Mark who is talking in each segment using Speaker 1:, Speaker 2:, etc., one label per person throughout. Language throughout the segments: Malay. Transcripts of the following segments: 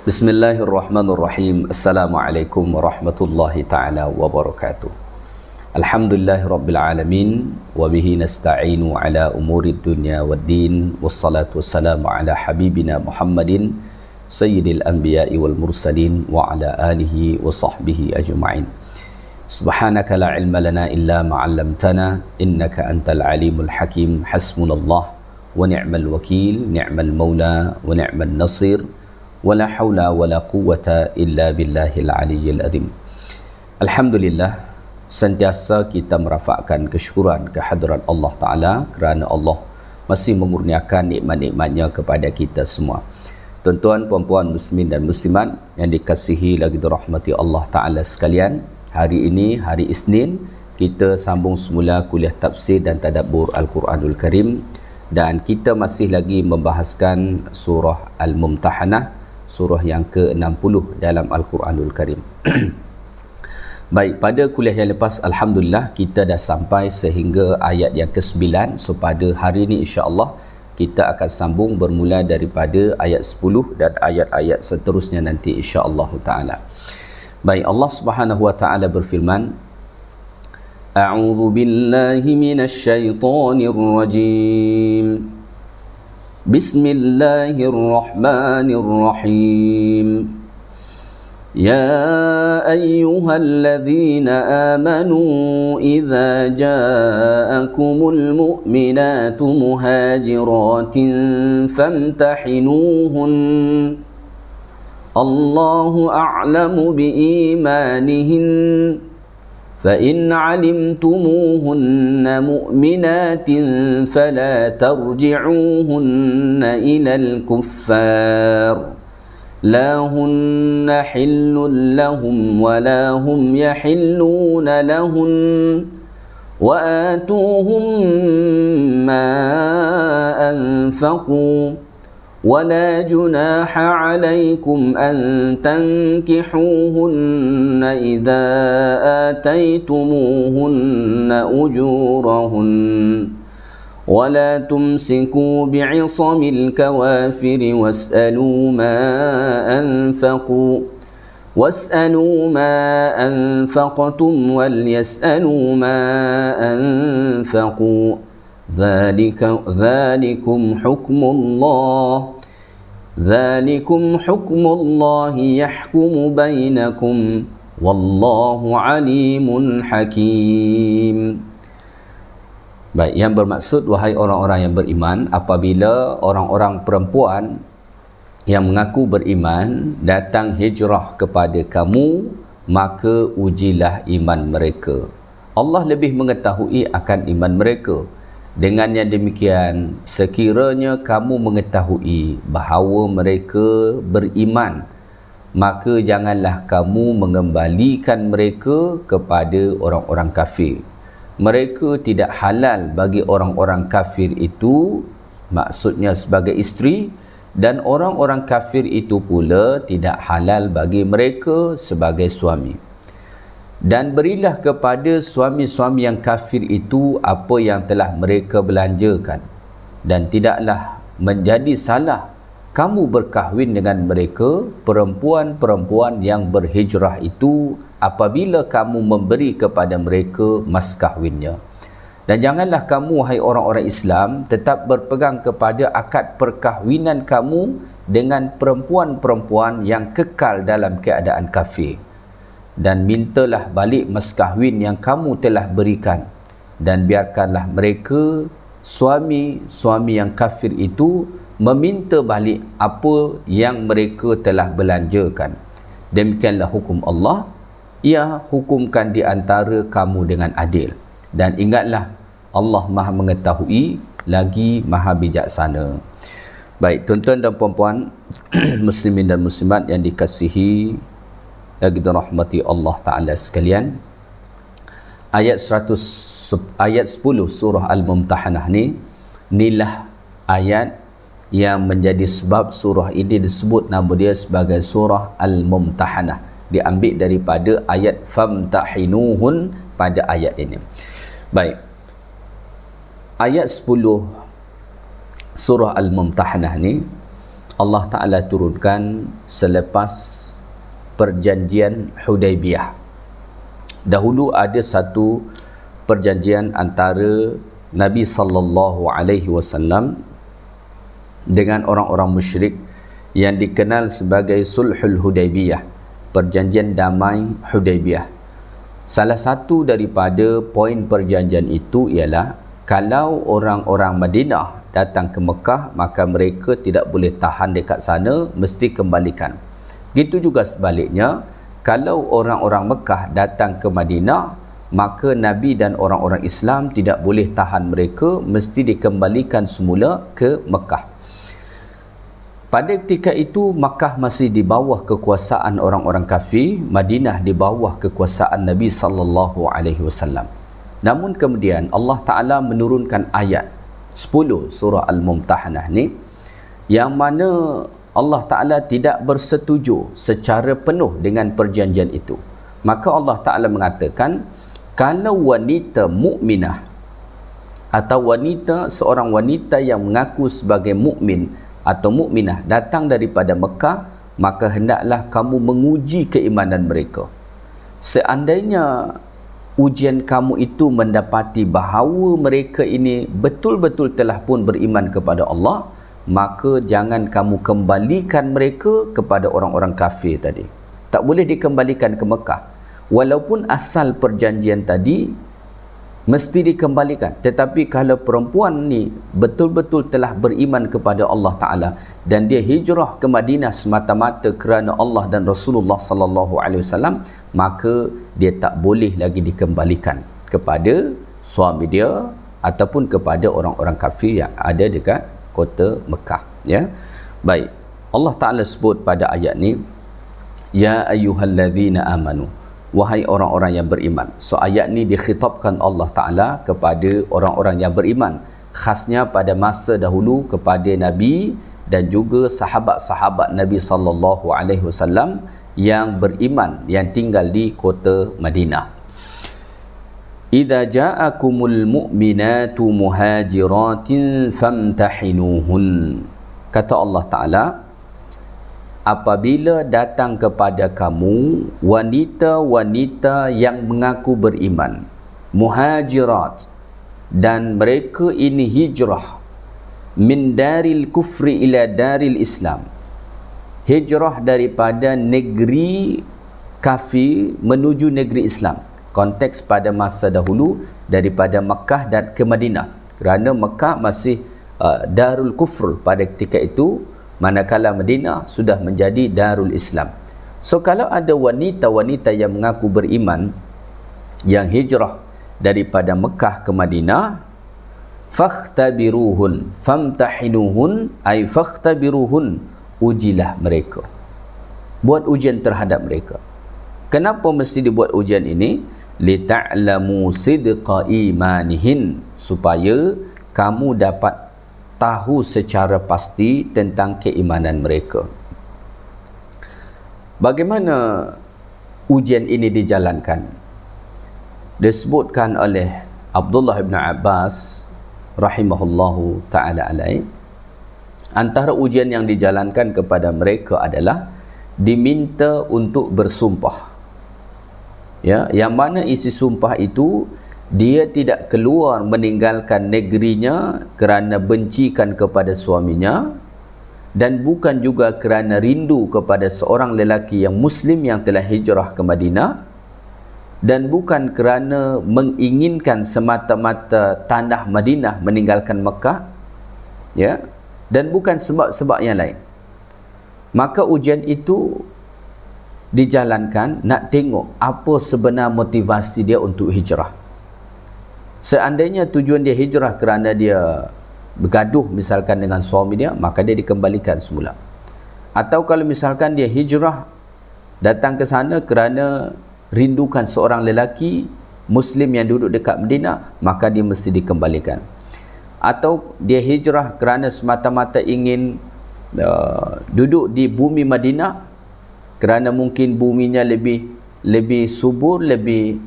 Speaker 1: Bismillahirrahmanirrahim. Assalamualaikum warahmatullahi ta'ala wabarakatuh. Alhamdulillahirabbil alamin wa bihi nasta'inu ala umurid dunya waddin wassalatu wassalamu ala habibina Muhammadin sayyidil anbiya'i wal mursalin wa ala alihi wa sahbihi ajma'in. Subhanaka la ilma lana illa ma 'allamtana innaka antal alimul hakim. Hasbunallah wa ni'mal wakil, ni'mal maula wa ni'mal nasir. Wala haula wala quwwata illa billahil aliyyil azim. Alhamdulillah, sentiasa kita merafakkan kesyukuran kehadrat Allah Ta'ala kerana Allah masih memurniakan nikmat-nikmatnya kepada kita semua. Tuan-tuan, puan-puan, muslimin dan muslimat yang dikasihi lagi dirahmati Allah Ta'ala sekalian, hari ini, hari Isnin, kita sambung semula kuliah tafsir dan tadabbur Al-Quranul Karim, dan kita masih lagi membahaskan surah Al-Mumtahanah, surah yang ke-60 dalam Al-Quranul Karim. Baik, pada kuliah yang lepas, Alhamdulillah, kita dah sampai sehingga ayat yang ke-9. So, pada hari ini insya-Allah kita akan sambung bermula daripada ayat 10 dan ayat-ayat seterusnya nanti insya-Allah Ta'ala. Baik, Allah Subhanahu Wa Ta'ala berfirman, A'udzu billahi minasy syaithanir rajim. Bismillahirrahmanirrahim. Ya ayyuhalladzina amanu idza ja'akumul mu'minatu muhajiratin famtahinuhun. Allahu a'lamu biimanihin. فإن علمتموهن مؤمنات فلا ترجعوهن إلى الكفار لا هن حل لهم ولا هم يحلون لهن وآتوهم ما أنفقوا ولا جناح عليكم أن تنكحوهن إذا آتيتموهن أجورهن ولا تمسكوا بعصم الكوافر واسألوا ما أنفقتم وليسألوا ما أنفقوا ذلكم حكم الله يحكم بينكم والله عليم حكيم. Baik, yang bermaksud, wahai orang-orang yang beriman, apabila orang-orang perempuan yang mengaku beriman datang hijrah kepada kamu, maka ujilah iman mereka. Allah lebih mengetahui akan iman mereka. Dengan yang demikian, sekiranya kamu mengetahui bahawa mereka beriman, maka janganlah kamu mengembalikan mereka kepada orang-orang kafir. Mereka tidak halal bagi orang-orang kafir itu, maksudnya sebagai isteri, dan orang-orang kafir itu pula tidak halal bagi mereka sebagai suami. Dan berilah kepada suami-suami yang kafir itu apa yang telah mereka belanjakan, dan tidaklah menjadi salah kamu berkahwin dengan mereka, perempuan-perempuan yang berhijrah itu, apabila kamu memberi kepada mereka mas kahwinnya. Dan janganlah kamu, wahai orang-orang Islam, tetap berpegang kepada akad perkahwinan kamu dengan perempuan-perempuan yang kekal dalam keadaan kafir. Dan mintalah balik mas kahwin yang kamu telah berikan, dan biarkanlah mereka, suami-suami yang kafir itu, meminta balik apa yang mereka telah belanjakan. Demikianlah hukum Allah. Ia hukumkan di antara kamu dengan adil. Dan ingatlah, Allah Maha mengetahui lagi Maha bijaksana. Baik, tuan-tuan dan puan-puan, muslimin dan muslimat yang dikasihi lagi dirahmati Allah Ta'ala sekalian, ayat 10 surah Al-Mumtahanah ni, inilah ayat yang menjadi sebab surah ini disebut nama dia sebagai surah Al-Mumtahanah, diambil daripada ayat famtahinuhun pada ayat ini. Baik, ayat 10 surah Al-Mumtahanah ni, Allah Ta'ala turunkan selepas perjanjian Hudaibiyah. Dahulu ada satu perjanjian antara Nabi sallallahu alaihi wasallam dengan orang-orang musyrik yang dikenal sebagai Sulhul Hudaibiyah, perjanjian damai Hudaibiyah. Salah satu daripada poin perjanjian itu ialah kalau orang-orang Madinah datang ke Mekah, maka mereka tidak boleh tahan dekat sana, mesti kembalikan. Gitu juga sebaliknya, kalau orang-orang Mekah datang ke Madinah, maka Nabi dan orang-orang Islam tidak boleh tahan mereka, mesti dikembalikan semula ke Mekah. Pada ketika itu Makkah masih di bawah kekuasaan orang-orang kafir, Madinah di bawah kekuasaan Nabi sallallahu alaihi wasallam. Namun kemudian Allah Taala menurunkan ayat 10 surah Al-Mumtahanah ni, yang mana Allah Taala tidak bersetuju secara penuh dengan perjanjian itu. Maka Allah Taala mengatakan, kalau wanita mukminah atau seorang wanita yang mengaku sebagai mukmin atau mukminah datang daripada Mekah, maka hendaklah kamu menguji keimanan mereka. Seandainya ujian kamu itu mendapati bahawa mereka ini betul-betul telah pun beriman kepada Allah, maka jangan kamu kembalikan mereka kepada orang-orang kafir tadi. Tak boleh dikembalikan ke Mekah. Walaupun asal perjanjian tadi mesti dikembalikan, tetapi kalau perempuan ni betul-betul telah beriman kepada Allah Ta'ala dan dia hijrah ke Madinah semata-mata kerana Allah dan Rasulullah sallallahu alaihi wasallam, maka dia tak boleh lagi dikembalikan kepada suami dia ataupun kepada orang-orang kafir yang ada dekat kota Mekah. Ya, baik, Allah Ta'ala sebut pada ayat ni, ya ayyuhallazina amanu, wahai orang-orang yang beriman. So ayat ni dikhitabkan Allah Ta'ala kepada orang-orang yang beriman, khasnya pada masa dahulu kepada Nabi dan juga sahabat-sahabat Nabi sallallahu alaihi wasallam yang beriman, yang tinggal di kota Madinah. Idza ja'akumul mu'minatu muhajiratin famtahinuhun. Kata Allah Ta'ala, apabila datang kepada kamu wanita-wanita yang mengaku beriman, muhajirat, dan mereka ini hijrah min daril kufri ila daril Islam, hijrah daripada negeri kafir menuju negeri Islam. Konteks pada masa dahulu daripada Makkah dan ke Madinah, kerana Makkah masih darul kufr pada ketika itu, manakala Madinah sudah menjadi Darul Islam. So kalau ada wanita-wanita yang mengaku beriman yang hijrah daripada Mekah ke Madinah, fakhtabiruhun, famtahinuhun, ay fakhtabiruhun, ujilah mereka, buat ujian terhadap mereka. Kenapa mesti dibuat ujian ini? Lita'lamu sidqa imanihin, supaya kamu dapat tahu secara pasti tentang keimanan mereka. Bagaimana ujian ini dijalankan? Disebutkan oleh Abdullah bin Abbas rahimahullahu ta'ala alaih, antara ujian yang dijalankan kepada mereka adalah diminta untuk bersumpah. Ya, yang mana isi sumpah itu, dia tidak keluar meninggalkan negerinya kerana bencikan kepada suaminya, dan bukan juga kerana rindu kepada seorang lelaki yang Muslim yang telah hijrah ke Madinah, dan bukan kerana menginginkan semata-mata tanah Madinah meninggalkan Mekah, ya, dan bukan sebab-sebab yang lain. Maka ujian itu dijalankan nak tengok apa sebenar motivasi dia untuk hijrah. Seandainya tujuan dia hijrah kerana dia bergaduh misalkan dengan suami dia, maka dia dikembalikan semula. Atau kalau misalkan dia hijrah datang ke sana kerana rindukan seorang lelaki Muslim yang duduk dekat Madinah, maka dia mesti dikembalikan. Atau dia hijrah kerana semata-mata ingin duduk di bumi Madinah kerana mungkin buminya lebih subur, lebih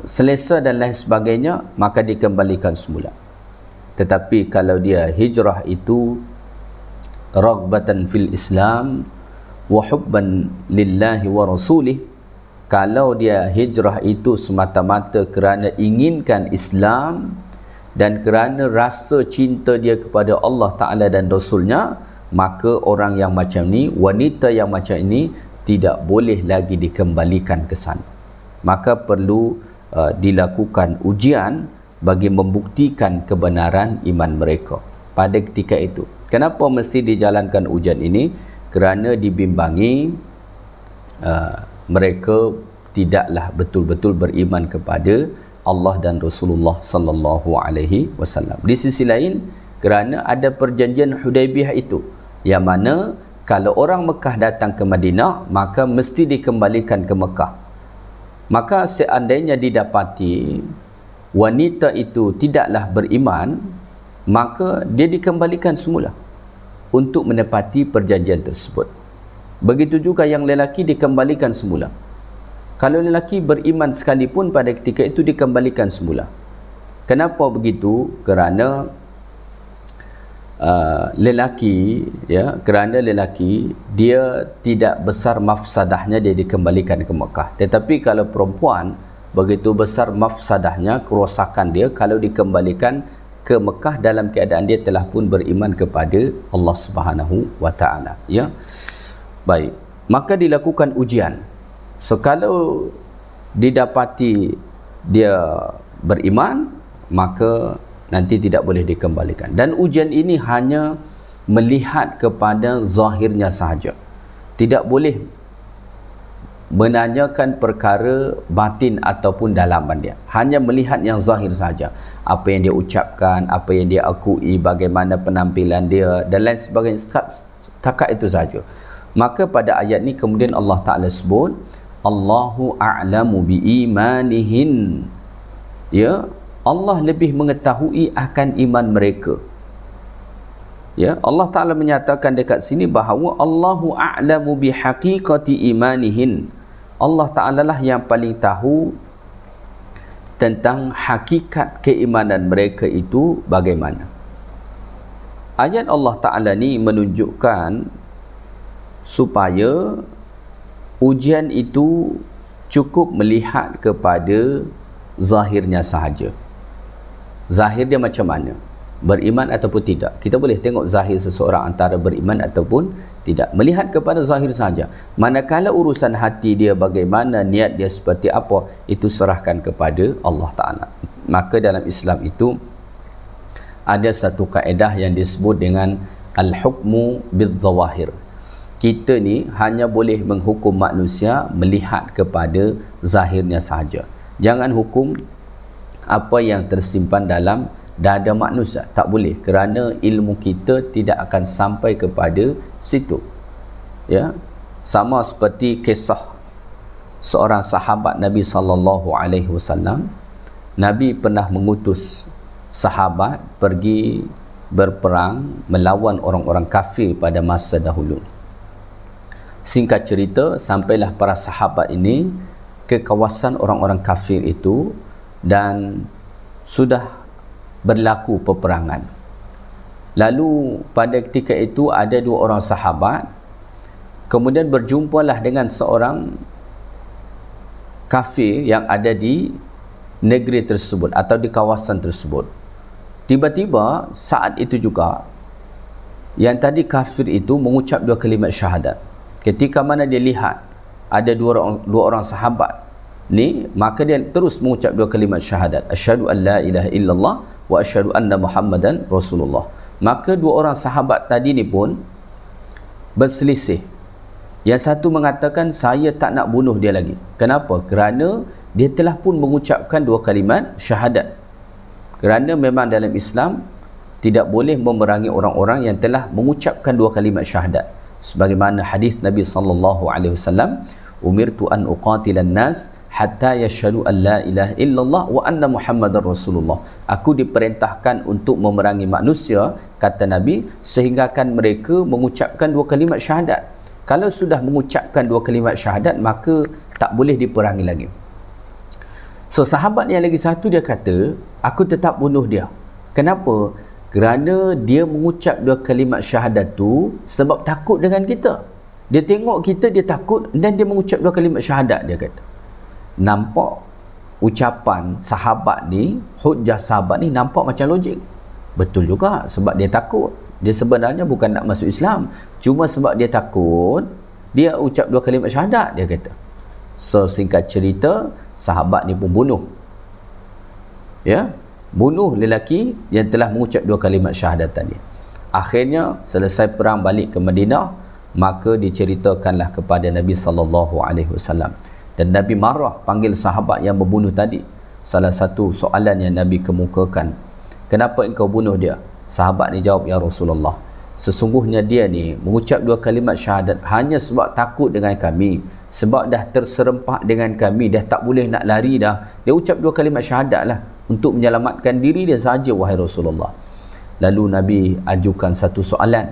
Speaker 1: selesa dan lain sebagainya, maka dikembalikan semula. Tetapi kalau dia hijrah itu raghbatan fil Islam wa hubban lillahi wa rasulih, kalau dia hijrah itu semata-mata kerana inginkan Islam dan kerana rasa cinta dia kepada Allah Ta'ala dan Rasulnya, maka orang yang macam ni, wanita yang macam ini tidak boleh lagi dikembalikan ke sana. Maka perlu dilakukan ujian bagi membuktikan kebenaran iman mereka pada ketika itu. Kenapa mesti dijalankan ujian ini? Kerana dibimbangi mereka tidaklah betul-betul beriman kepada Allah dan Rasulullah sallallahu alaihi wasallam. Di sisi lain, kerana ada perjanjian Hudaibiyah itu, yang mana kalau orang Mekah datang ke Madinah, maka mesti dikembalikan ke Mekah. Maka seandainya didapati wanita itu tidaklah beriman, maka dia dikembalikan semula untuk menepati perjanjian tersebut. Begitu juga yang lelaki dikembalikan semula. Kalau lelaki beriman sekalipun, pada ketika itu dikembalikan semula. Kenapa begitu? Kerana lelaki, ya, kerana lelaki dia tidak besar mafsadahnya, dia dikembalikan ke Mekah. Tetapi kalau perempuan, begitu besar mafsadahnya, kerosakan dia kalau dikembalikan ke Mekah dalam keadaan dia telah pun beriman kepada Allah Subhanahu wa taala, ya. Baik, maka dilakukan ujian. So kalau didapati dia beriman, maka nanti tidak boleh dikembalikan. Dan ujian ini hanya melihat kepada zahirnya sahaja, tidak boleh menanyakan perkara batin ataupun dalaman dia. Hanya melihat yang zahir saja, apa yang dia ucapkan, apa yang dia akui, bagaimana penampilan dia dan lain sebagainya, setakat itu saja. Maka pada ayat ni kemudian Allah Ta'ala sebut, Allahu a'lamu biimanihin, ya, Allah lebih mengetahui akan iman mereka. Ya, Allah Ta'ala menyatakan dekat sini bahawa Allahu a'lamu bihaqiqati imanihin. Allah Ta'ala lah yang paling tahu tentang hakikat keimanan mereka itu bagaimana. Ayat Allah Ta'ala ni menunjukkan supaya ujian itu cukup melihat kepada zahirnya sahaja. Zahir dia macam mana? Beriman ataupun tidak. Kita boleh tengok zahir seseorang antara beriman ataupun tidak. Melihat kepada zahir saja. Manakala urusan hati dia bagaimana, niat dia seperti apa, itu serahkan kepada Allah Ta'ala. Maka dalam Islam itu ada satu kaedah yang disebut dengan al-hukmu bil-zawahir. Kita ni hanya boleh menghukum manusia melihat kepada zahirnya sahaja. Jangan hukum apa yang tersimpan dalam dada manusia, tak boleh, kerana ilmu kita tidak akan sampai kepada situ. Ya, sama seperti kisah seorang sahabat Nabi sallallahu alaihi wasallam. Nabi pernah mengutus sahabat pergi berperang melawan orang-orang kafir pada masa dahulu. Singkat cerita, sampailah para sahabat ini ke kawasan orang-orang kafir itu dan sudah berlaku peperangan. Lalu pada ketika itu ada dua orang sahabat, kemudian berjumpalah dengan seorang kafir yang ada di negeri tersebut atau di kawasan tersebut. Tiba-tiba saat itu juga yang tadi kafir itu mengucap dua kalimat syahadat. Ketika mana dia lihat ada dua orang sahabat ni, maka dia terus mengucap dua kalimat syahadat, asyhadu an la ilaha illallah wa asyhadu anna Muhammadan Rasulullah. Maka dua orang sahabat tadi ni pun berselisih. Yang satu mengatakan, saya tak nak bunuh dia lagi. Kenapa? Kerana dia telah pun mengucapkan dua kalimat syahadat. Kerana memang dalam Islam tidak boleh memerangi orang-orang yang telah mengucapkan dua kalimat syahadat. Sebagaimana hadis Nabi sallallahu alaihi wasallam, umirtu an uqatilan nas hatta yashhadu an la ilaha illallah wa anna Muhammadar Rasulullah. Aku diperintahkan untuk memerangi manusia, kata Nabi, sehinggakan mereka mengucapkan dua kalimat syahadat. Kalau sudah mengucapkan dua kalimat syahadat, maka tak boleh diperangi lagi. So sahabat yang lagi satu dia kata, aku tetap bunuh dia. Kenapa? Kerana dia mengucap dua kalimat syahadat tu sebab takut dengan kita. Dia tengok kita, dia takut, dan dia mengucap dua kalimat syahadat, dia kata. Nampak ucapan sahabat ni, hujjah sahabat ni nampak macam logik. Betul juga, sebab dia takut. Dia sebenarnya bukan nak masuk Islam, cuma sebab dia takut, dia ucap dua kalimat syahadat, dia kata. So singkat cerita, sahabat ni pun bunuh. Ya, bunuh lelaki yang telah mengucap dua kalimat syahadat tadi. Akhirnya selesai perang balik ke Madinah, maka diceritakanlah kepada Nabi SAW. Dan Nabi marah, panggil sahabat yang membunuh tadi. Salah satu soalan yang Nabi kemukakan, kenapa engkau bunuh dia? Sahabat ni jawab, ya Rasulullah, sesungguhnya dia ni mengucap dua kalimat syahadat hanya sebab takut dengan kami, sebab dah terserempak dengan kami, dah tak boleh nak lari dah. Dia ucap dua kalimat syahadat lah untuk menyelamatkan diri dia sahaja, wahai Rasulullah. Lalu Nabi ajukan satu soalan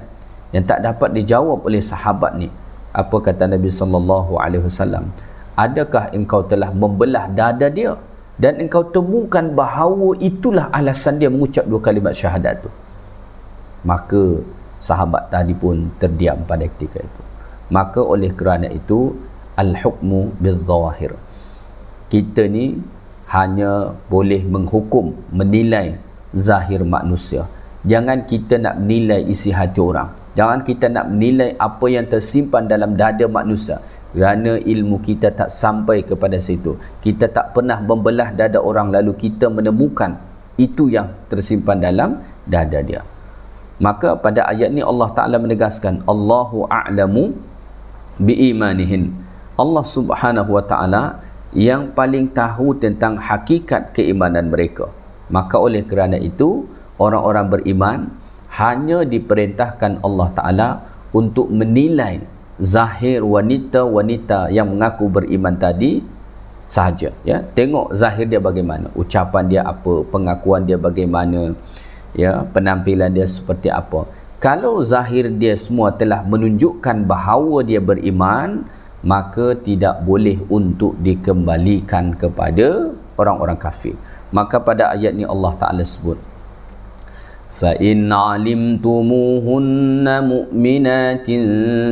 Speaker 1: yang tak dapat dijawab oleh sahabat ni. Apa kata Nabi SAW? Adakah engkau telah membelah dada dia dan engkau temukan bahawa itulah alasan dia mengucap dua kalimat syahadat tu? Maka sahabat tadi pun terdiam pada ketika itu. Maka oleh kerana itu, al-hukmu bil-zawahir. Kita ni hanya boleh menghukum, menilai zahir manusia. Jangan kita nak menilai isi hati orang. Jangan kita nak menilai apa yang tersimpan dalam dada manusia. Kerana ilmu kita tak sampai kepada situ. Kita tak pernah membelah dada orang lalu kita menemukan itu yang tersimpan dalam dada dia. Maka pada ayat ni Allah Ta'ala menegaskan, Allahu a'lamu biimanihin. Allah Subhanahu wa Ta'ala yang paling tahu tentang hakikat keimanan mereka. Maka oleh kerana itu, orang-orang beriman hanya diperintahkan Allah Ta'ala untuk menilai zahir wanita-wanita yang mengaku beriman tadi sahaja, ya. Tengok zahir dia bagaimana, ucapan dia apa, pengakuan dia bagaimana, ya, penampilan dia seperti apa. Kalau zahir dia semua telah menunjukkan bahawa dia beriman, maka tidak boleh untuk dikembalikan kepada orang-orang kafir. Maka pada ayat ni Allah Ta'ala sebut, فَإِنْ عَلِمْتُمُوهُنَّ مُؤْمِنَاتٍ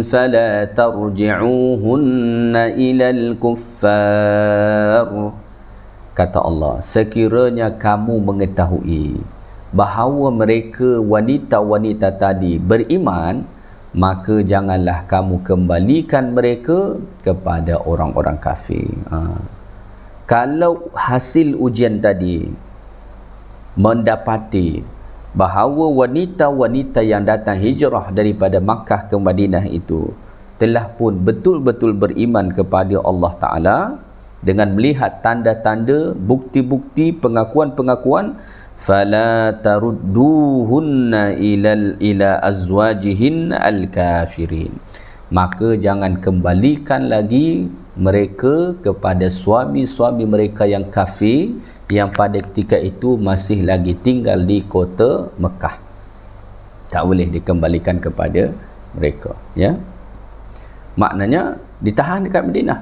Speaker 1: فَلَا تَرْجِعُوهُنَّ إِلَى الْكُفَّارِ. Kata Allah, sekiranya kamu mengetahui bahawa mereka wanita-wanita tadi beriman, maka janganlah kamu kembalikan mereka kepada orang-orang kafir. Kalau hasil ujian tadi mendapati bahawa wanita-wanita yang datang hijrah daripada Makkah ke Madinah itu telah pun betul-betul beriman kepada Allah Ta'ala dengan melihat tanda-tanda, bukti-bukti, pengakuan-pengakuan, fala tarudduhunna ila azwajihin al-kafirin. Maka jangan kembalikan lagi mereka kepada suami-suami mereka yang kafir, yang pada ketika itu masih lagi tinggal di kota Mekah. Tak boleh dikembalikan kepada mereka, ya. Maknanya ditahan dekat Madinah.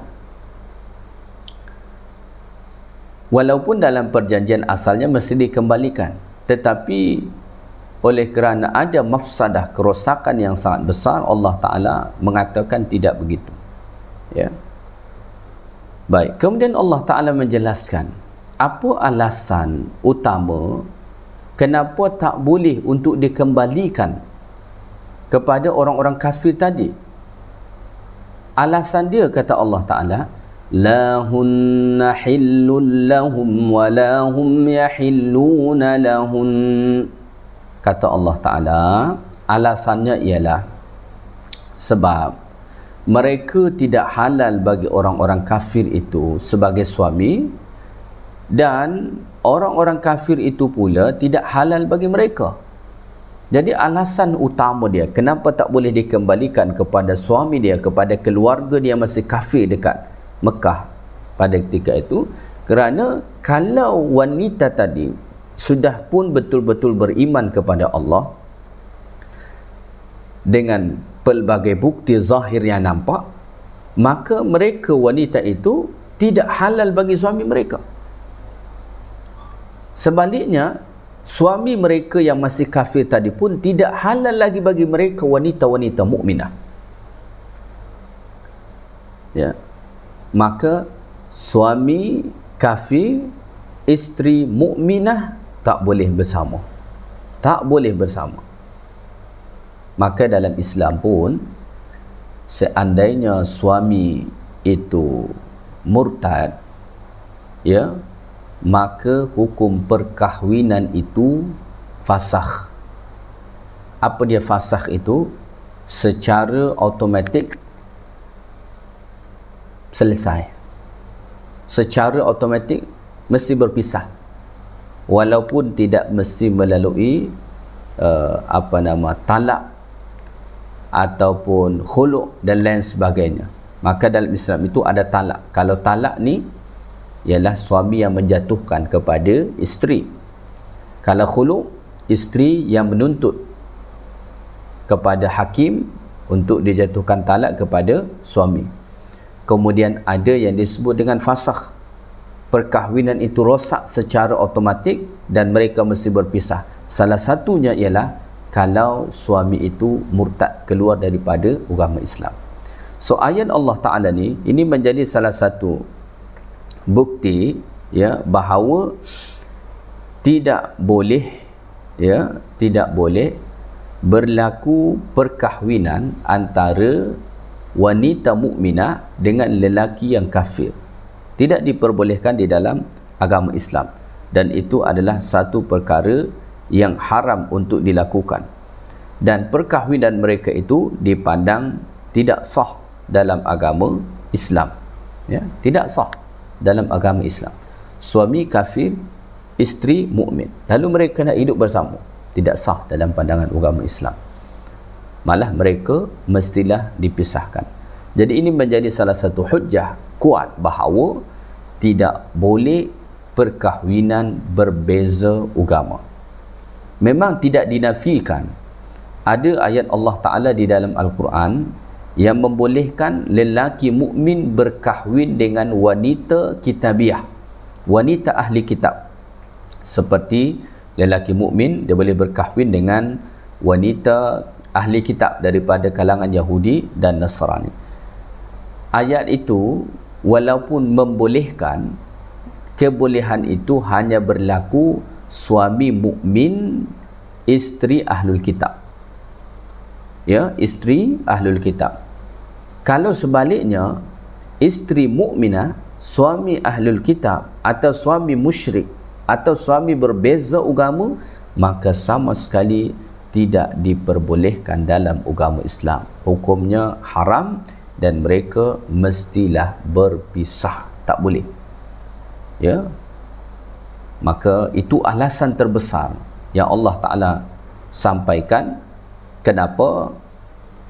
Speaker 1: Walaupun dalam perjanjian asalnya mesti dikembalikan, tetapi oleh kerana ada mafsadah, kerosakan yang sangat besar, Allah Ta'ala mengatakan tidak begitu, ya. Baik, kemudian Allah Ta'ala menjelaskan apa alasan utama kenapa tak boleh untuk dikembalikan kepada orang-orang kafir tadi. Alasan dia, kata Allah Ta'ala, la hunna hillun lahum wa la hum yahilluna lahun. Kata Allah Ta'ala, alasannya ialah sebab mereka tidak halal bagi orang-orang kafir itu sebagai suami, dan orang-orang kafir itu pula tidak halal bagi mereka. Jadi alasan utama dia kenapa tak boleh dikembalikan kepada suami dia, kepada keluarga dia masih kafir dekat Mekah pada ketika itu, kerana kalau wanita tadi sudah pun betul-betul beriman kepada Allah dengan pelbagai bukti zahir yang nampak, maka mereka wanita itu tidak halal bagi suami mereka. Sebaliknya, suami mereka yang masih kafir tadi pun tidak halal lagi bagi mereka wanita-wanita mukminah. Ya. Maka suami kafir, isteri mukminah tak boleh bersama. Tak boleh bersama. Maka dalam Islam pun, seandainya suami itu murtad, ya, maka hukum perkahwinan itu fasakh. Apa dia fasakh itu? Secara automatik selesai. Secara automatik mesti berpisah. Walaupun tidak mesti melalui talak ataupun khulu' dan lain sebagainya. Maka dalam Islam itu ada talak. Kalau talak ni ialah suami yang menjatuhkan kepada isteri. Kalau khulu', isteri yang menuntut kepada hakim untuk dijatuhkan talak kepada suami. Kemudian ada yang disebut dengan fasakh. Perkahwinan itu rosak secara automatik dan mereka mesti berpisah. Salah satunya ialah kalau suami itu murtad, keluar daripada agama Islam. So ayat Allah Ta'ala ni, ini menjadi salah satu bukti, ya, bahawa tidak boleh, ya, tidak boleh berlaku perkahwinan antara wanita mukminah dengan lelaki yang kafir. Tidak diperbolehkan di dalam agama Islam, dan itu adalah satu perkara yang haram untuk dilakukan, dan perkahwinan mereka itu dipandang tidak sah dalam agama Islam, ya, tidak sah dalam agama Islam. Suami kafir, isteri mukmin, lalu mereka nak hidup bersama, tidak sah dalam pandangan agama Islam. Malah mereka mestilah dipisahkan. Jadi ini menjadi salah satu hujjah kuat bahawa tidak boleh perkahwinan berbeza agama. Memang tidak dinafikan. Ada ayat Allah Ta'ala di dalam Al-Quran yang membolehkan lelaki mukmin berkahwin dengan wanita kitabiah, wanita ahli kitab. Seperti lelaki mukmin dia boleh berkahwin dengan wanita ahli kitab daripada kalangan Yahudi dan Nasrani. Ayat itu walaupun membolehkan, kebolehan itu hanya berlaku suami mukmin, isteri ahlul kitab. Ya, isteri ahlul kitab. Kalau sebaliknya, isteri mukminah, suami ahlul kitab, atau suami musyrik, atau suami berbeza agama, maka sama sekali tidak diperbolehkan dalam agama Islam. Hukumnya haram dan mereka mestilah berpisah, tak boleh. Ya. Maka itu alasan terbesar yang Allah Ta'ala sampaikan kenapa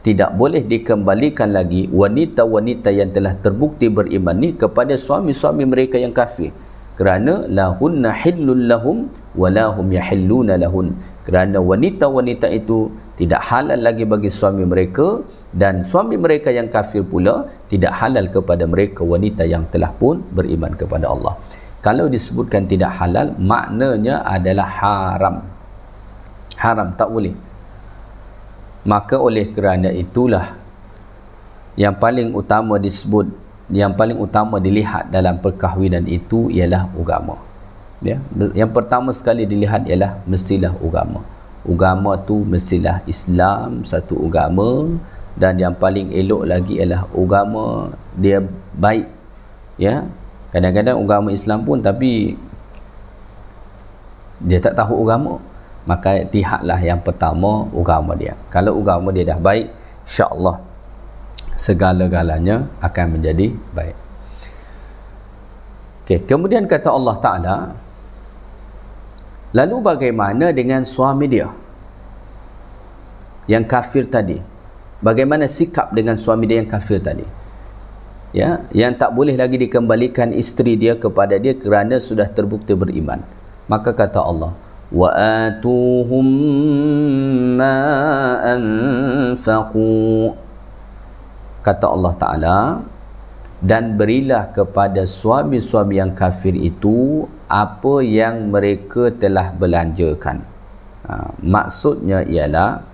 Speaker 1: tidak boleh dikembalikan lagi wanita-wanita yang telah terbukti beriman ni kepada suami-suami mereka yang kafir, kerana lahunna hillul lahum wa lahum yahilluna lahun, kerana wanita-wanita itu tidak halal lagi bagi suami mereka, dan suami mereka yang kafir pula tidak halal kepada mereka wanita yang telah pun beriman kepada Allah. Kalau disebutkan tidak halal, maknanya adalah haram. Haram, tak boleh. Maka oleh kerana itulah yang paling utama disebut, yang paling utama dilihat dalam perkahwinan itu ialah agama. Ya, yang pertama sekali dilihat ialah mestilah agama. Agama tu mestilah Islam, satu agama, dan yang paling elok lagi ialah agama dia baik. Ya, kadang-kadang agama Islam pun tapi dia tak tahu agama, maka lihatlah yang pertama agama dia. Kalau agama dia dah baik, insya-Allah segala-galanya akan menjadi baik. Okey, kemudian kata Allah Ta'ala, lalu bagaimana dengan suami dia yang kafir tadi? Bagaimana sikap dengan suami dia yang kafir tadi? Ya, yang tak boleh lagi dikembalikan isteri dia kepada dia kerana sudah terbukti beriman. Maka kata Allah, wa atuhum ma anfaqu. Kata Allah Ta'ala, dan berilah kepada suami-suami yang kafir itu apa yang mereka telah belanjakan. Maksudnya ialah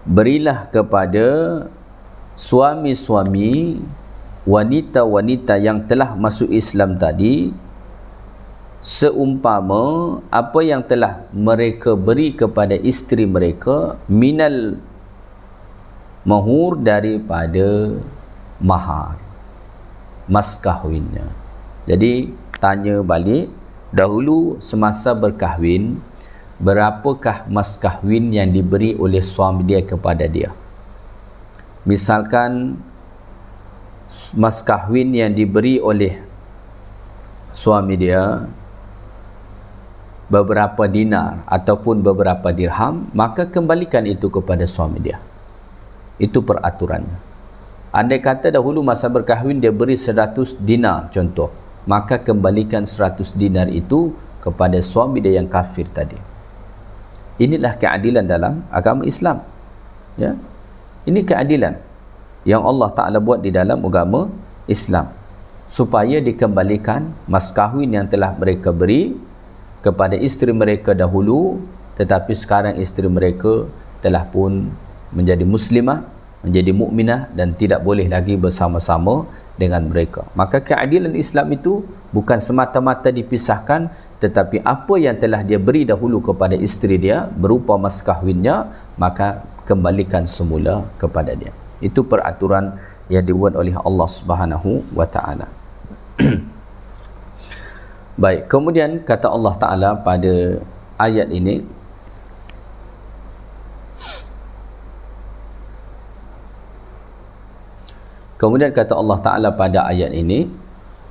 Speaker 1: berilah kepada suami-suami wanita-wanita yang telah masuk Islam tadi seumpama apa yang telah mereka beri kepada isteri mereka minal mahur, daripada mahar, mas kahwinnya. Jadi tanya balik, dahulu semasa berkahwin, berapakah mas kahwin yang diberi oleh suami dia kepada dia? Misalkan mas kahwin yang diberi oleh suami dia beberapa dinar ataupun beberapa dirham, maka kembalikan itu kepada suami dia. Itu peraturannya. Andai kata dahulu masa berkahwin dia beri 100 dinar contoh, maka kembalikan 100 dinar itu kepada suami dia yang kafir tadi. Inilah keadilan dalam agama Islam. Ya. Ini keadilan yang Allah Ta'ala buat di dalam agama Islam, supaya dikembalikan mas kahwin yang telah mereka beri kepada isteri mereka dahulu, tetapi sekarang isteri mereka telah pun menjadi muslimah, menjadi mukminah dan tidak boleh lagi bersama-sama dengan mereka. Maka keadilan Islam itu bukan semata-mata dipisahkan, tetapi apa yang telah dia beri dahulu kepada isteri dia berupa mas kahwinnya, maka kembalikan semula kepada dia. Itu peraturan yang dibuat oleh Allah Subhanahu wa taala. Baik, kemudian kata Allah Ta'ala pada ayat ini,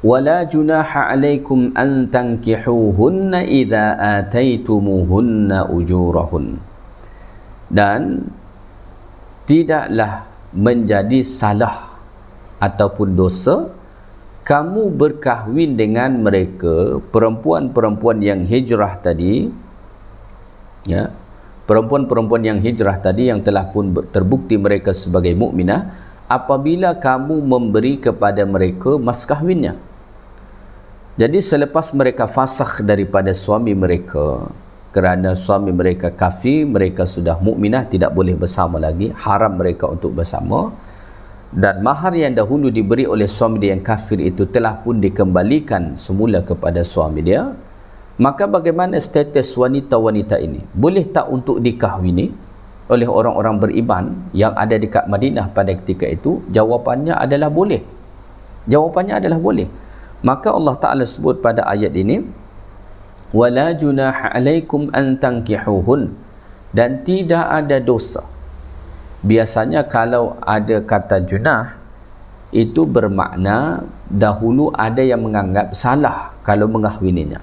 Speaker 1: wala junaha alaikum an tankihuhunna idza ataitumuhunna ujurahun. Dan tidaklah menjadi salah ataupun dosa kamu berkahwin dengan mereka, perempuan-perempuan yang hijrah tadi, ya, perempuan-perempuan yang hijrah tadi yang telah pun terbukti mereka sebagai mukminah, apabila kamu memberi kepada mereka mas kahwinnya. Jadi selepas mereka fasakh daripada suami mereka, kerana suami mereka kafir, mereka sudah mukminah, tidak boleh bersama lagi, haram mereka untuk bersama, dan mahar yang dahulu diberi oleh suami dia yang kafir itu telah pun dikembalikan semula kepada suami dia, maka bagaimana status wanita-wanita ini? Boleh tak untuk dikahwini oleh orang-orang beriman yang ada dekat Madinah pada ketika itu? Jawapannya adalah boleh. Jawapannya adalah boleh. Maka Allah Ta'ala sebut pada ayat ini, wala junaha alaikum an tankihuhun, dan tidak ada dosa. Biasanya kalau ada kata junah, itu bermakna dahulu ada yang menganggap salah kalau mengahwininya.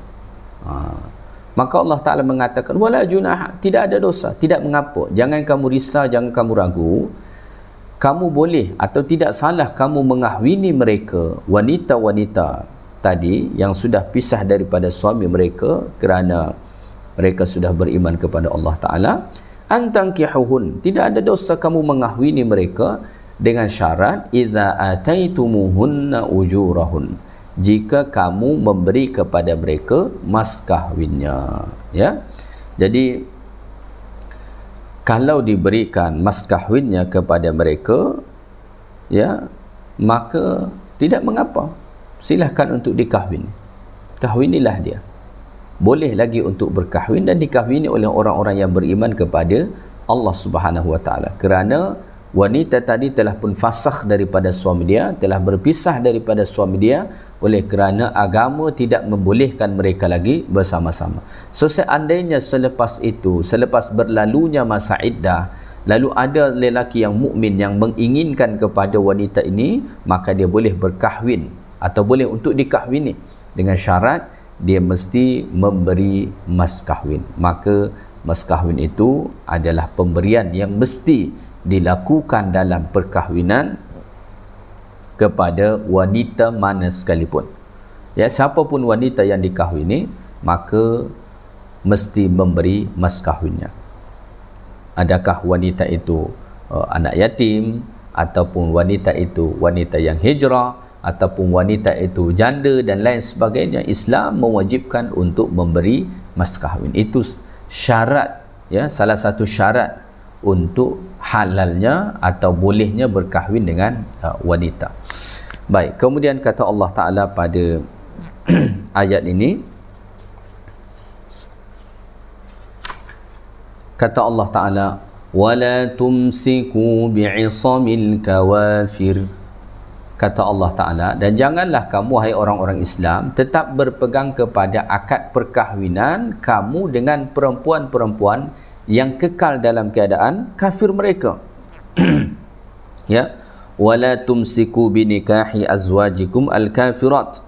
Speaker 1: Maka Allah Ta'ala mengatakan wala junah, tidak ada dosa, tidak mengapa, jangan kamu risau, jangan kamu ragu, kamu boleh atau tidak salah kamu mengahwini mereka, wanita-wanita tadi yang sudah pisah daripada suami mereka kerana mereka sudah beriman kepada Allah Ta'ala. Antankihuhun, tidak ada dosa kamu mengahwini mereka dengan syarat idza ataitumuhunna ujurahun, jika kamu memberi kepada mereka mas kahwinnya. Ya, jadi kalau diberikan mas kahwinnya kepada mereka, ya, maka tidak mengapa, silahkan untuk dikahwini. Kahwinilah dia. Boleh lagi untuk berkahwin dan dikahwini oleh orang-orang yang beriman kepada Allah Subhanahu wa taala, kerana wanita tadi telah pun fasakh daripada suami dia, telah berpisah daripada suami dia oleh kerana agama tidak membolehkan mereka lagi bersama-sama. So seandainya selepas itu, selepas berlalunya masa iddah, lalu ada lelaki yang mukmin yang menginginkan kepada wanita ini, maka dia boleh berkahwin atau boleh untuk dikahwini dengan syarat dia mesti memberi mas kahwin. Maka mas kahwin itu adalah pemberian yang mesti dilakukan dalam perkahwinan kepada wanita mana sekalipun. Ya, siapapun wanita yang dikahwini, maka mesti memberi mas kahwinnya. Adakah wanita itu anak yatim, ataupun wanita itu wanita yang hijrah, ataupun wanita itu janda dan lain sebagainya, Islam mewajibkan untuk memberi mas kahwin. Itu syarat, ya, salah satu syarat untuk halalnya atau bolehnya berkahwin dengan wanita. Baik, kemudian kata Allah Ta'ala pada ayat ini, kata Allah Ta'ala, wala tumsiku bi'isamil kawafir. Kata Allah Ta'ala, dan janganlah kamu, hai orang-orang Islam, tetap berpegang kepada akad perkahwinan kamu dengan perempuan-perempuan yang kekal dalam keadaan kafir mereka. Ya, wala tumsiku binikahi azwajikum al-kafirat.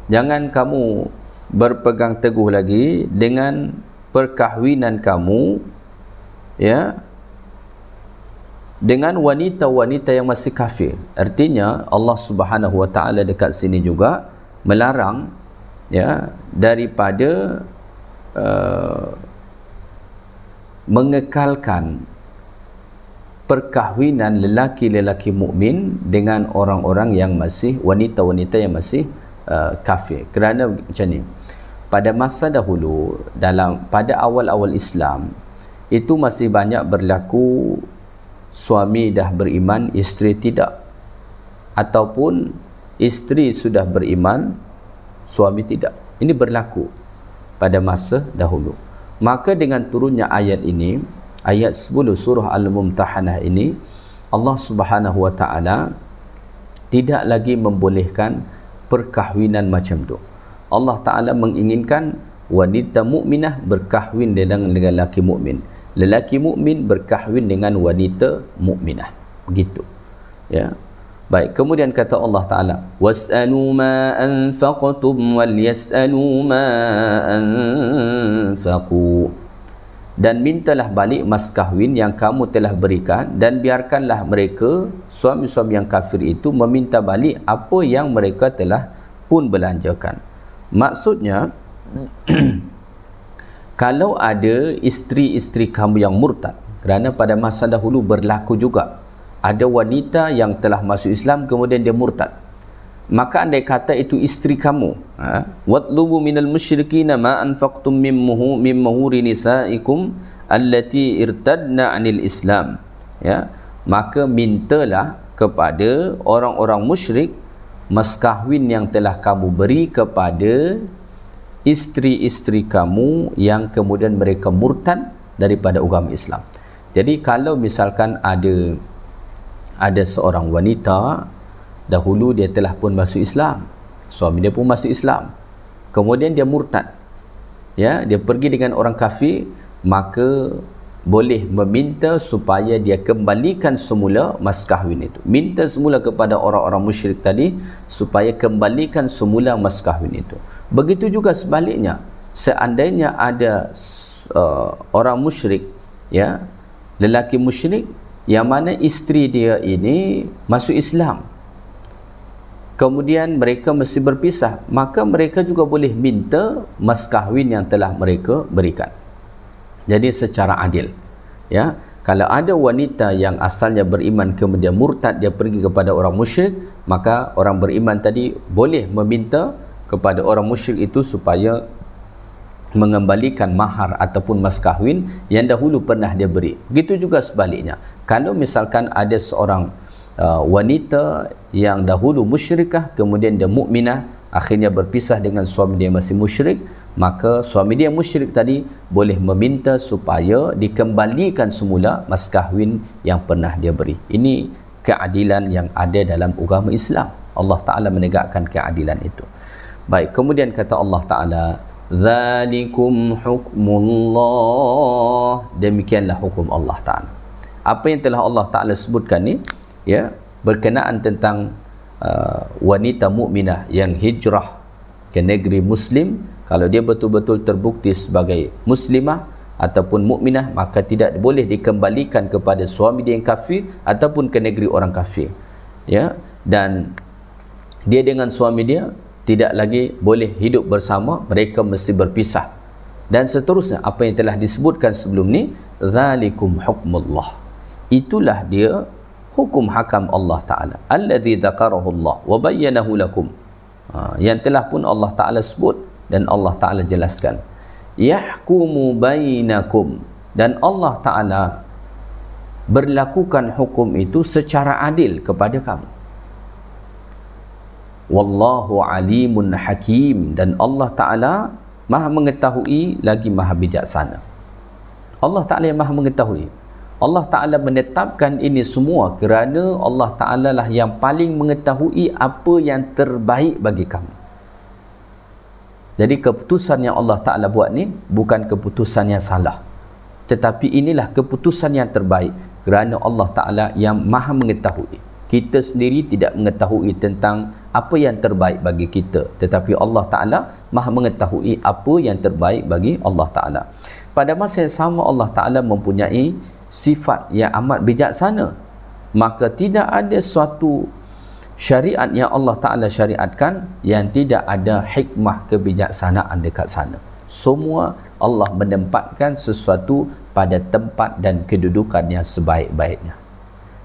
Speaker 1: Jangan kamu berpegang teguh lagi dengan perkahwinan kamu, ya, dengan wanita-wanita yang masih kafir. Artinya Allah Subhanahu wa taala dekat sini juga melarang, ya, daripada mengekalkan perkahwinan lelaki-lelaki mukmin dengan orang-orang yang masih, wanita-wanita yang masih kafir. Kerana macam ni, pada masa dahulu, pada awal-awal Islam itu masih banyak berlaku suami dah beriman, isteri tidak, ataupun isteri sudah beriman, suami tidak. Ini berlaku pada masa dahulu. Maka dengan turunnya ayat ini, ayat 10 surah Al-Mumtahanah ini, Allah Subhanahu wa taala tidak lagi membolehkan perkahwinan macam tu. Allah Ta'ala menginginkan wanita mukminah berkahwin dengan lelaki mukmin, lelaki mukmin berkahwin dengan wanita mukminah. Begitu, ya. Baik, kemudian kata Allah Ta'ala, was'alu ma anfaqtum wal yas'alu ma anfaqu. Dan mintalah balik mas kahwin yang kamu telah berikan, dan biarkanlah mereka, suami-suami yang kafir itu, meminta balik apa yang mereka telah pun belanjakan. Maksudnya, kalau ada isteri-isteri kamu yang murtad, kerana pada masa dahulu berlaku juga ada wanita yang telah masuk Islam kemudian dia murtad, maka andai kata itu isteri kamu, watlubu minal musyrikina ma anfaqtum min muhuri nisaikum allati irtadna anil Islam, ya, maka mintalah kepada orang-orang musyrik mas kahwin yang telah kamu beri kepada isteri-isteri kamu yang kemudian mereka murtad daripada agama Islam. Jadi kalau misalkan ada seorang wanita dahulu dia telah pun masuk Islam, suami dia pun masuk Islam, kemudian dia murtad, ya, dia pergi dengan orang kafir, maka boleh meminta supaya dia kembalikan semula mas kahwin itu. Minta semula kepada orang-orang musyrik tadi supaya kembalikan semula mas kahwin itu. Begitu juga sebaliknya, seandainya ada orang musyrik, ya, lelaki musyrik yang mana isteri dia ini masuk Islam, kemudian mereka mesti berpisah, maka mereka juga boleh minta mas kahwin yang telah mereka berikan. Jadi secara adil, ya, kalau ada wanita yang asalnya beriman kemudian murtad, dia pergi kepada orang musyrik, maka orang beriman tadi boleh meminta kepada orang musyrik itu supaya mengembalikan mahar ataupun mas kahwin yang dahulu pernah dia beri. Begitu juga sebaliknya, kalau misalkan ada seorang wanita yang dahulu musyrikah kemudian dia mukminah, akhirnya berpisah dengan suami dia masih musyrik, maka suami dia musyrik tadi boleh meminta supaya dikembalikan semula mas kahwin yang pernah dia beri. Ini keadilan yang ada dalam agama Islam. Allah Ta'ala menegakkan keadilan itu. Baik, kemudian kata Allah Ta'ala, dzalikum hukmullah, demikianlah hukum Allah Ta'ala. Apa yang telah Allah Ta'ala sebutkan ni, ya, berkenaan tentang wanita mukminah yang hijrah ke negeri muslim, kalau dia betul-betul terbukti sebagai muslimah ataupun mukminah, maka tidak boleh dikembalikan kepada suami dia yang kafir ataupun ke negeri orang kafir, ya, dan dia dengan suami dia tidak lagi boleh hidup bersama, mereka mesti berpisah, dan seterusnya. Apa yang telah disebutkan sebelum ni, dzalikum hukmullah, itulah dia hukum hakam Allah Ta'ala alladhi dzakarahu Allah wa bayyanahu lakum, yang telah pun Allah Ta'ala sebut dan Allah Ta'ala jelaskan. Yahkumu bainakum, dan Allah Ta'ala berlakukan hukum itu secara adil kepada kamu. Wallahu alimun hakim, dan Allah Ta'ala maha mengetahui lagi maha bijaksana. Allah Ta'ala yang maha mengetahui. Allah Ta'ala menetapkan ini semua kerana Allah Ta'ala lah yang paling mengetahui apa yang terbaik bagi kamu. Jadi keputusan yang Allah Ta'ala buat ni bukan keputusan yang salah, tetapi inilah keputusan yang terbaik kerana Allah Ta'ala yang maha mengetahui. Kita sendiri tidak mengetahui tentang apa yang terbaik bagi kita, tetapi Allah Ta'ala maha mengetahui apa yang terbaik bagi Allah Ta'ala. Pada masa yang sama Allah Ta'ala mempunyai sifat yang amat bijaksana, maka tidak ada suatu syariat yang Allah Ta'ala syariatkan yang tidak ada hikmah kebijaksanaan dekat sana. Semua Allah menempatkan sesuatu pada tempat dan kedudukan yang sebaik-baiknya.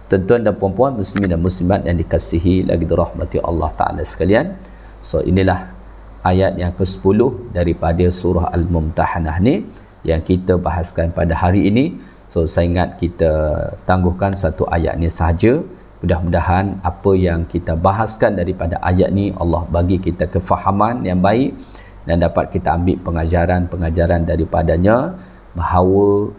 Speaker 1: Tuan-tuan dan puan-puan, muslimin dan muslimat yang dikasihi lagi dirahmati Allah Ta'ala sekalian, so inilah ayat yang ke-10 daripada surah Al-Mumtahanah ni yang kita bahaskan pada hari ini. So saya ingat kita tangguhkan satu ayat ni sahaja. Mudah-mudahan apa yang kita bahaskan daripada ayat ni Allah bagi kita kefahaman yang baik dan dapat kita ambil pengajaran-pengajaran daripadanya bahawa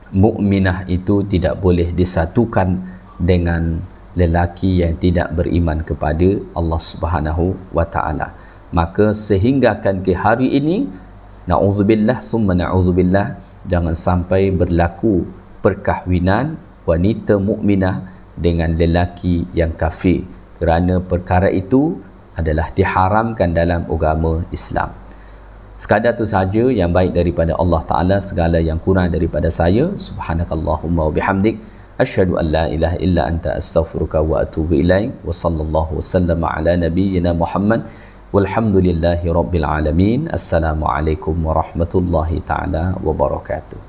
Speaker 1: mukminah itu tidak boleh disatukan dengan lelaki yang tidak beriman kepada Allah Subhanahu wa Ta'ala. Maka sehinggakan ke hari ini, na'udzubillah summa na'udzubillah, jangan sampai berlaku perkahwinan wanita mukminah dengan lelaki yang kafir, kerana perkara itu adalah diharamkan dalam agama Islam. Sekadar itu sahaja yang baik daripada Allah Ta'ala, segala yang kurang daripada saya. Subhanakallahumma wa bihamdik, asyhadu an la ilaha illa anta astaghfiruka wa atubu ilaik. Wa sallallahu wasallam ala nabiyyina Muhammad walhamdulillahi rabbil alamin. Assalamualaikum warahmatullahi ta'ala wabarakatuh.